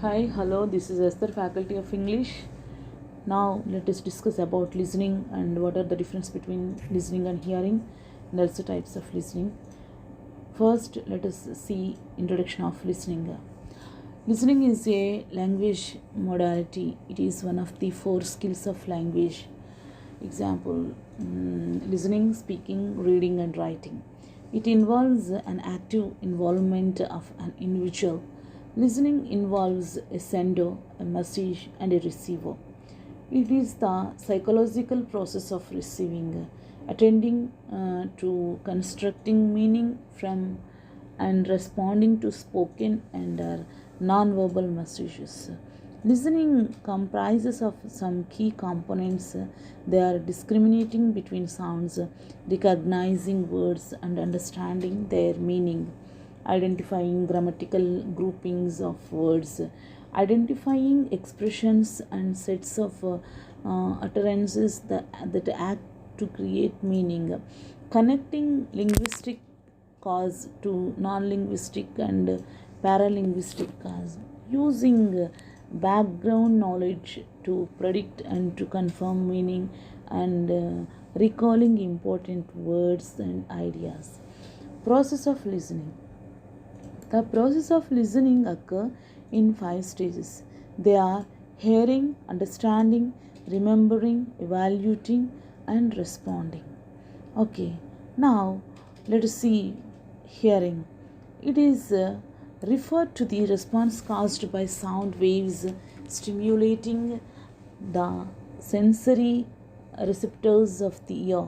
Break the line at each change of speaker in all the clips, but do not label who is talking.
Hi, hello, this is Esther, Faculty of English. Now, let us discuss about listening and what are the difference between listening and hearing and also types of listening. First, let us see introduction of listening. Listening is a language modality. It is one of the four skills of language. Example, listening, speaking, reading and writing. It involves an active involvement of an individual. Listening involves a sender, a message, and a receiver. It is the psychological process of receiving, attending to constructing meaning from and responding to spoken and non-verbal messages. Listening comprises of some key components. They are discriminating between sounds, recognizing words and understanding their meaning, identifying grammatical groupings of words, identifying expressions and sets of utterances that act to create meaning, connecting linguistic cause to non-linguistic and paralinguistic cause, using background knowledge to predict and to confirm meaning, and recalling important words and ideas. Process of listening. The process of listening occur in five stages. They are hearing, understanding, remembering, evaluating, and responding. Okay, now let us see hearing. It is referred to the response caused by sound waves stimulating the sensory receptors of the ear.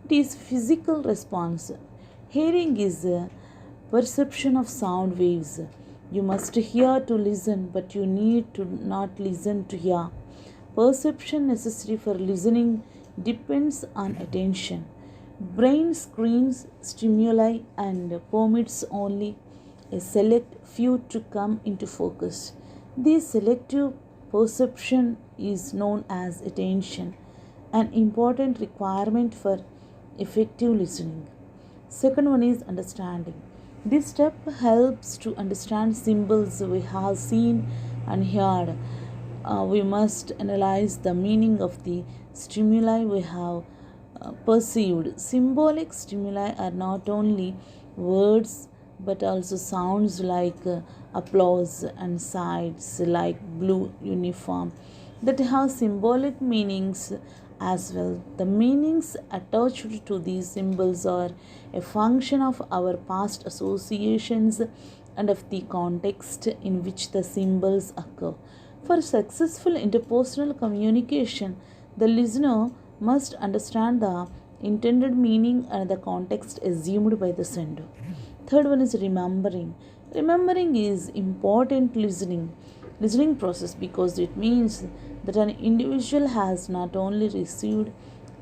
It is physical response. Hearing is perception of sound waves. You must hear to listen, but you need to not listen to hear. Perception necessary for listening depends on attention. Brain screens stimuli and permits only a select few to come into focus. This selective perception is known as attention, an important requirement for effective listening. Second one is understanding. This step helps to understand symbols we have seen and heard. We must analyze the meaning of the stimuli we have perceived. Symbolic stimuli are not only words but also sounds like applause and sights like blue uniform that have symbolic meanings as well. The meanings attached to these symbols are a function of our past associations and of the context in which the symbols occur. For successful interpersonal communication, the listener must understand the intended meaning and the context assumed by the sender. Third one is remembering. Remembering is important listening process because it means that an individual has not only received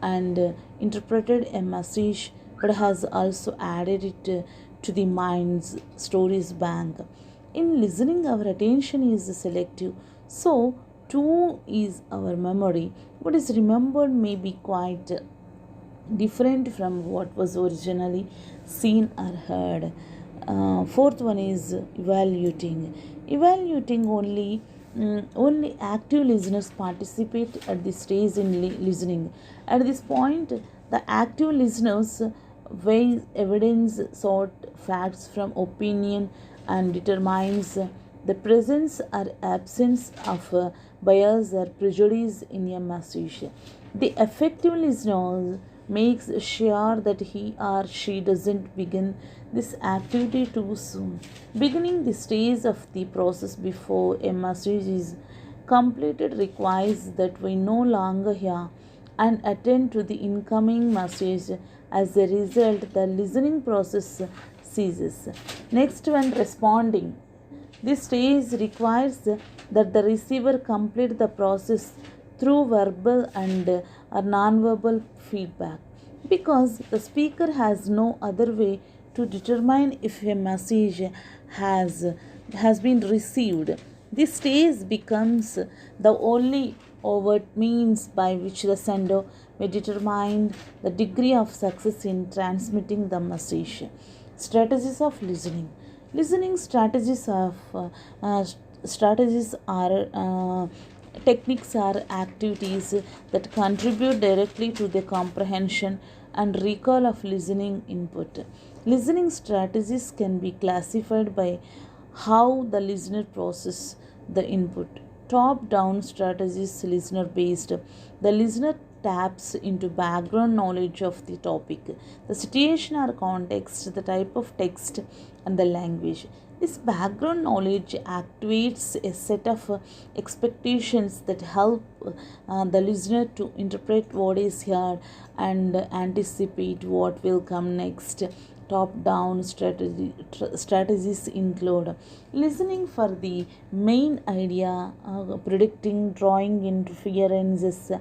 and interpreted a message but has also added it to the mind's stories bank. In listening, our attention is selective, so too is our memory. What is remembered may be quite different from what was originally seen or heard. Fourth one is evaluating. Evaluating only active listeners participate at this stage in listening. At this point, the active listeners weigh evidence, sort facts from opinion, and determines the presence or absence of bias or prejudice in a message. The effective listener makes sure that he or she doesn't begin this activity too soon. Beginning the stage of the process before a message is completed requires that we no longer hear and attend to the incoming message. As a result, the listening process ceases. Next one, responding. This stage requires that the receiver complete the process through verbal and non-verbal feedback because the speaker has no other way to determine if a message has been received. This stage becomes the only overt means by which the sender may determine the degree of success in transmitting the message. Strategies of listening. Listening strategies of strategies are techniques are activities that contribute directly to the comprehension and recall of listening input. Listening strategies can be classified by how the listener processes the input. Top down strategies, listener based. The listener taps into background knowledge of the topic, the situation or context, the type of text, and the language. This background knowledge activates a set of expectations that help the listener to interpret what is heard and anticipate what will come next. Strategies include listening for the main idea, predicting, drawing inferences,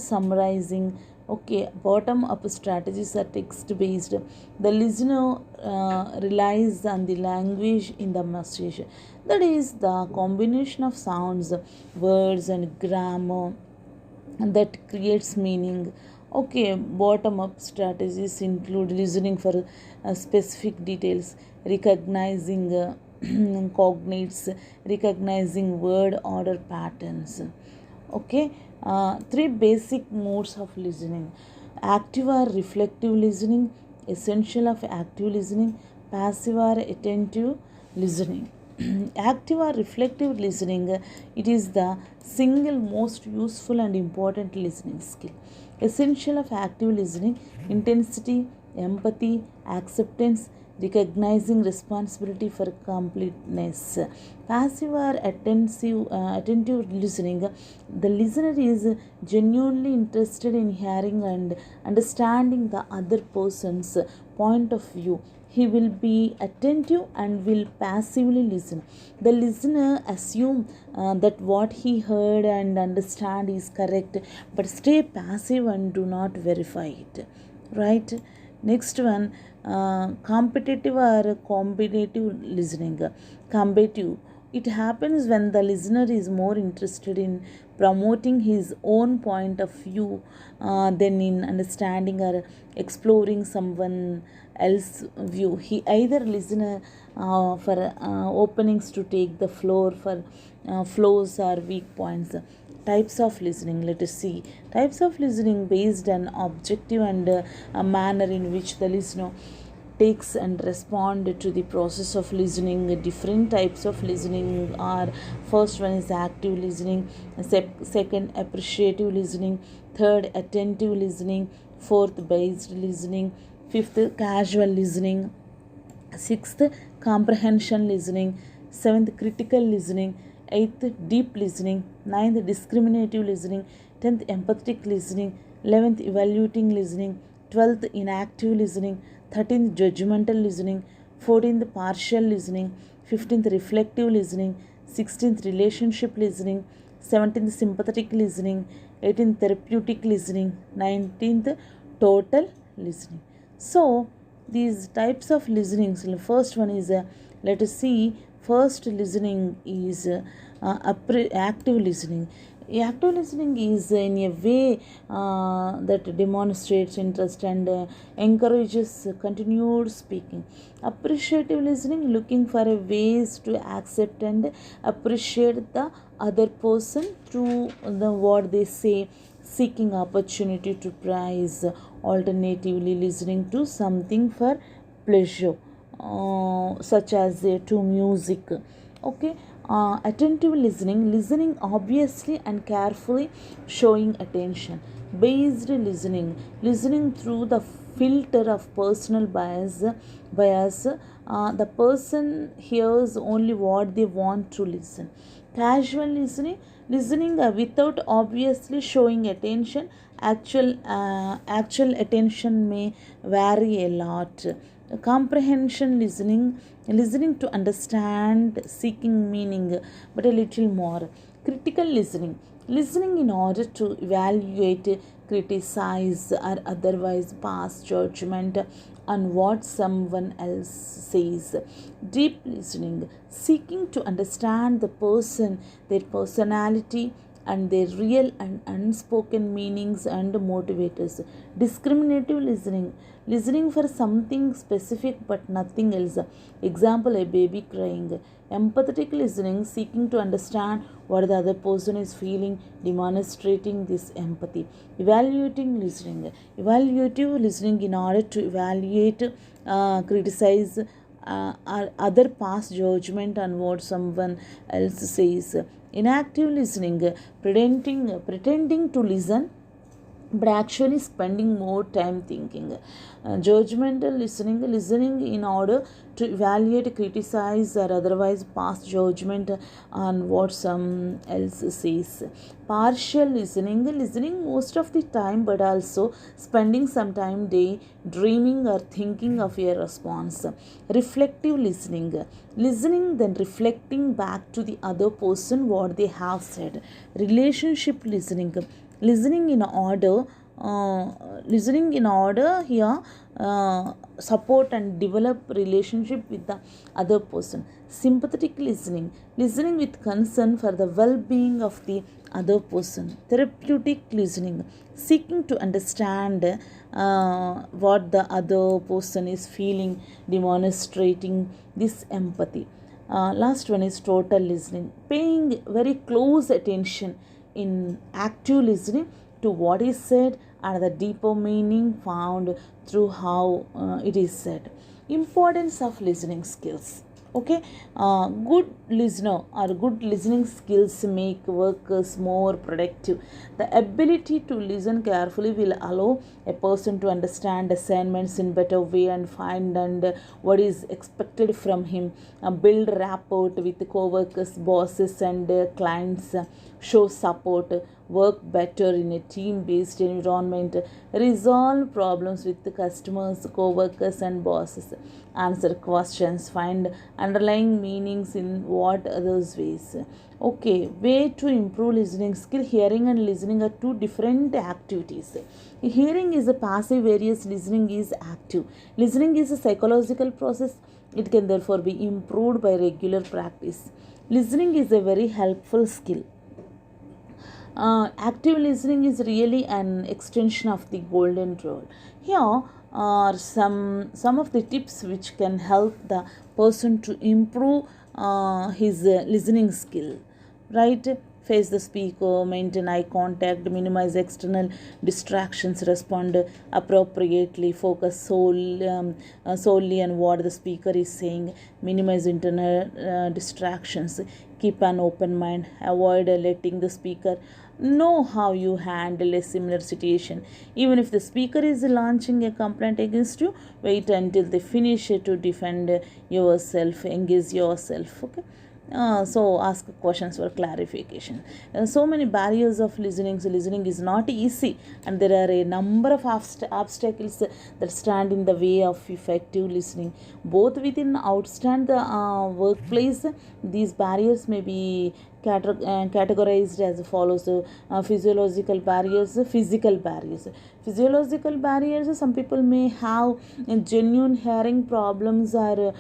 summarizing. Okay, bottom up strategies are text based. The listener relies on the language in the message, that is, the combination of sounds, words, and grammar that creates meaning. Okay, bottom up strategies include listening for specific details, recognizing cognates, recognizing word order patterns. Okay, three basic modes of listening: active or reflective listening, essential of active listening, passive or attentive listening. Active or reflective listening, it is the single most useful and important listening skill. Essential of active listening: intensity, empathy, acceptance, recognizing responsibility for completeness. Passive or attentive listening, the listener is genuinely interested in hearing and understanding the other person's point of view. He will be attentive and will passively listen. The listener assume that what he heard and understand is correct, but stay passive and do not verify it. Right? Next one, competitive or combinative listening. Combative, it happens when the listener is more interested in promoting his own point of view than in understanding or exploring someone else's view. He either listen for openings to take the floor for flaws or weak points. Types of listening, let us see. Types of listening based on objective and a manner in which the listener takes and respond to the process of listening. Different types of listening are: first one is active listening, second appreciative listening, third attentive listening, fourth based listening, fifth casual listening, sixth comprehension listening, seventh critical listening, eighth deep listening, ninth discriminative listening, 10th empathetic listening, 11th evaluating listening, 12th inactive listening, 13th judgmental listening, 14th partial listening, 15th reflective listening, 16th relationship listening, 17th sympathetic listening, 18th therapeutic listening, 19th total listening. So these types of listenings, the first one is let us see. First listening is active listening. Active listening is in a way that demonstrates interest and encourages continued speaking. Appreciative listening, looking for ways to accept and appreciate the other person through what they say, seeking opportunity to praise. Alternatively, listening to something for pleasure, such as to music. Okay, attentive listening, listening obviously and carefully, showing attention. Based listening, listening through the filter of personal bias. The person hears only what they want to listen. Casual listening, listening without obviously showing attention. Actual attention may vary a lot. Comprehension listening, listening to understand, seeking meaning, but a little more. Critical listening, listening in order to evaluate, criticize, or otherwise pass judgment on what someone else says. Deep listening, seeking to understand the person, their personality, and their real and unspoken meanings and motivators. Discriminative listening, listening for something specific but nothing else. Example, a baby crying. Empathetic listening, seeking to understand what the other person is feeling, demonstrating this empathy. Evaluating listening, evaluative listening in order to evaluate, criticize, our other past judgment on what someone else says. Inactive listening, pretending to listen but actually spending more time thinking. Judgmental listening, listening in order to evaluate, criticize, or otherwise pass judgment on what someone else says. Partial listening, listening most of the time but also spending some time day dreaming or thinking of your response. Reflective listening, listening then reflecting back to the other person what they have said. Relationship listening, listening in order, here, support and develop relationship with the other person. Sympathetic listening, listening with concern for the well-being of the other person. Therapeutic listening, seeking to understand, what the other person is feeling, demonstrating this empathy. Last one is total listening, paying very close attention in active listening to what is said and the deeper meaning found through how it is said. Importance of listening skills. Okay, good listener or good listening skills make workers more productive. The ability to listen carefully will allow a person to understand assignments in better way and find and what is expected from him. Build rapport with co-workers, bosses, and clients. Show support. Work better in a team-based environment. Resolve problems with the customers, co-workers, and bosses. Answer questions. Find underlying meanings in what others ways. Okay, way to improve listening skill. Hearing and listening are two different activities. Hearing is a passive, whereas listening is active. Listening is a psychological process. It can therefore be improved by regular practice. Listening is a very helpful skill. Active listening is really an extension of the golden rule. Here are some of the tips which can help the person to improve his listening skill. Right? Face the speaker, maintain eye contact, minimize external distractions, respond appropriately, focus solely on what the speaker is saying, minimize internal distractions, keep an open mind, avoid letting the speaker know how you handle a similar situation. Even if the speaker is launching a complaint against you, wait until they finish to defend yourself, engage yourself. Okay. So ask questions for clarification. So many barriers of listening. So listening is not easy, and there are a number of obstacles that stand in the way of effective listening, both within and outside the workplace. These barriers may be categorized as follows. Physiological barriers, physical barriers. Physiological barriers, some people may have genuine hearing problems or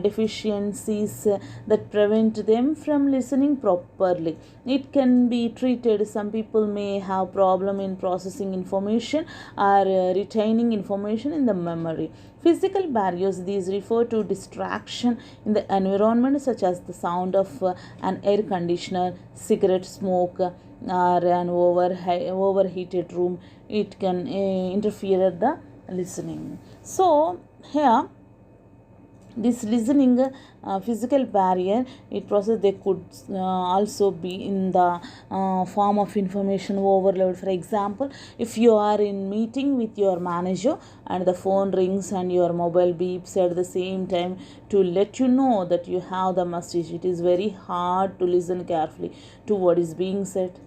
deficiencies that prevent them from listening properly. It can be treated. Some people may have problem in processing information or retaining information in the memory. Physical barriers, these refer to distraction in the environment, such as the sound of an air conditioner, cigarette smoke, or an overheated room. It can interfere with the listening. So here, this listening physical barrier, it process, they could also be in the form of information overload. For example, if you are in meeting with your manager and the phone rings and your mobile beeps at the same time to let you know that you have the message, it is very hard to listen carefully to what is being said.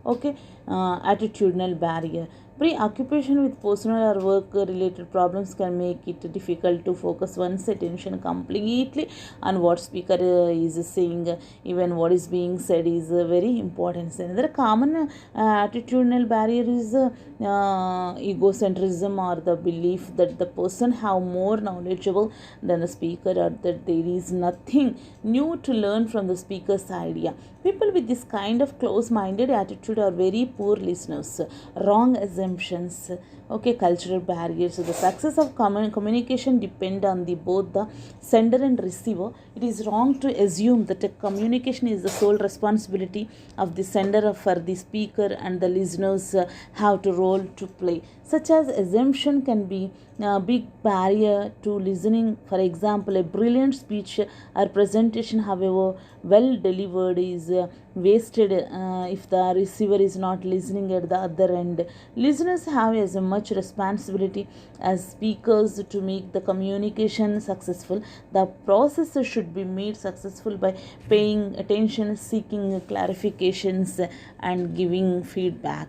Okay. Attitudinal barrier, preoccupation with personal or work related problems can make it difficult to focus one's attention completely on what speaker is saying. Even what is being said is very important. Another common attitudinal barrier is egocentrism, or the belief that the person have more knowledgeable than the speaker, or that there is nothing new to learn from the speaker's idea. People with this kind of close-minded attitude are very poor listeners. Wrong assumptions assumptions. Okay, cultural barriers. So the success of communication depend on the both the sender and receiver. It is wrong to assume that a communication is the sole responsibility of the sender for the speaker, and the listeners have to role to play. Such as assumption can be a big barrier to listening. For example, a brilliant speech or presentation, however well delivered, is wasted if the receiver is not listening at the other end. Listeners have as much responsibility as speakers to make the communication successful. The process should be made successful by paying attention, seeking clarifications, and giving feedback.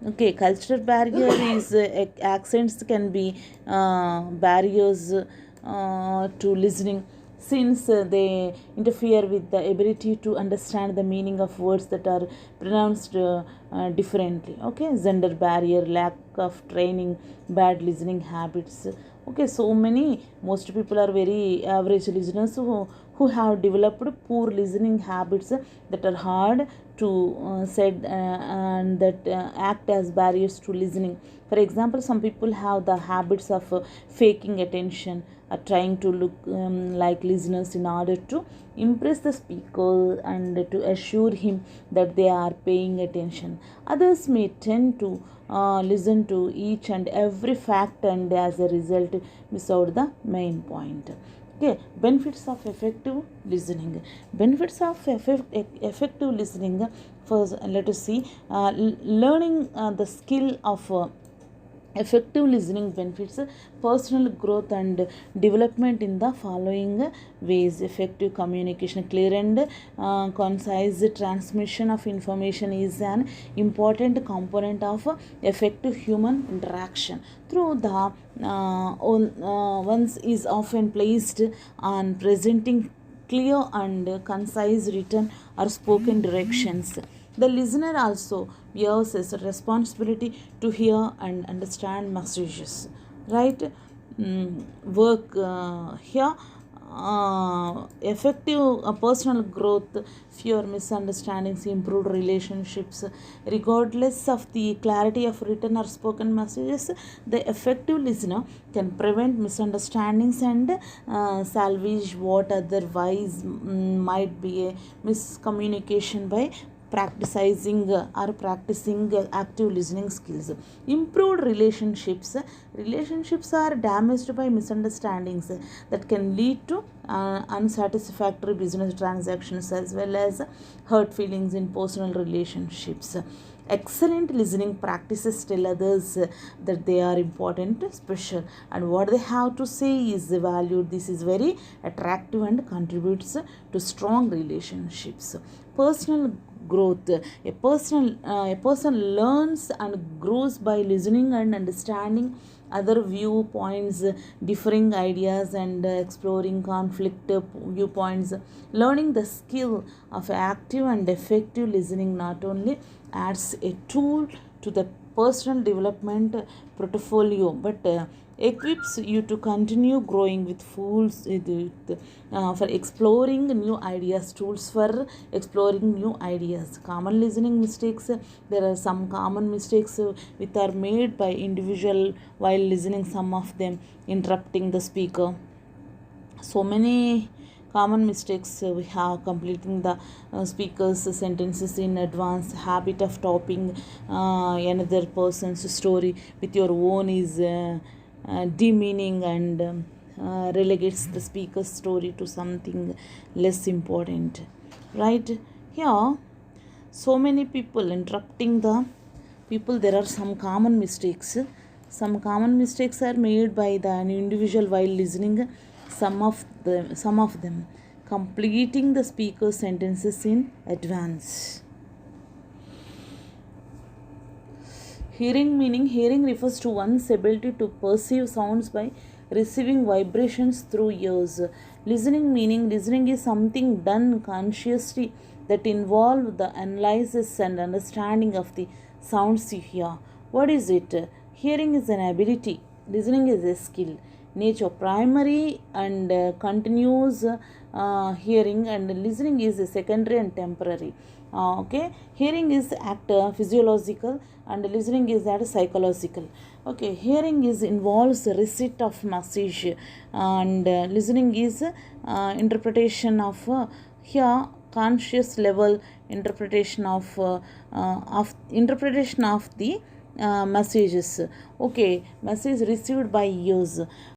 Okay, cultural barrier is accents can be barriers to listening, since they interfere with the ability to understand the meaning of words that are pronounced differently. Okay, gender barrier, lack of training, bad listening habits. Okay, so many, most people are very average listeners who have developed poor listening habits that are hard to said and that act as barriers to listening. For example, some people have the habits of faking attention, trying to look like listeners in order to impress the speaker and to assure him that they are paying attention. Others may tend to listen to each and every fact, and as a result miss out the main point. Okay, benefits of effective listening. Benefits of effective listening. First, let us see. Learning the skill of effective listening benefits personal growth and development in the following ways. Effective communication. Clear and concise transmission of information is an important component of effective human interaction. Through the ones is often placed on presenting clear and concise written or spoken directions. The listener also bears a responsibility to hear and understand messages. Right? Work here. Effective personal growth, fewer misunderstandings, improved relationships. Regardless of the clarity of written or spoken messages, the effective listener can prevent misunderstandings and salvage what otherwise might be a miscommunication by practicing active listening skills. Improved relationships. Relationships are damaged by misunderstandings that can lead to unsatisfactory business transactions as well as hurt feelings in personal relationships. Excellent listening practices tell others that they are important, special, and what they have to say is valued. This is very attractive and contributes to strong relationships. Personal growth. A person learns and grows by listening and understanding other viewpoints, differing ideas, and exploring conflict viewpoints. Learning the skill of active and effective listening not only adds a tool to the personal development portfolio but equips you to continue growing with for exploring new ideas. Tools for exploring new ideas. Common listening mistakes. There are some common mistakes which are made by individual while listening, some of them interrupting the speaker. So many common mistakes we have: completing the speaker's sentences in advance, habit of topping another person's story with your own is demeaning and relegates the speaker's story to something less important. Right? Here, so many people interrupting the people. There are some common mistakes. Some common mistakes are made by the individual while listening. Some of them completing the speaker's sentences in advance. Hearing meaning. Hearing refers to one's ability to perceive sounds by receiving vibrations through ears. Listening meaning. Listening is something done consciously that involve the analysis and understanding of the sounds you hear. What is it? Hearing is an ability. Listening is a skill. Nature. Primary and continuous hearing, and listening is secondary and temporary. Okay, hearing is physiological, and listening is that psychological. Okay, hearing is involves receipt of message, and listening is interpretation of here conscious level interpretation of interpretation of the messages. Okay, message received by ears.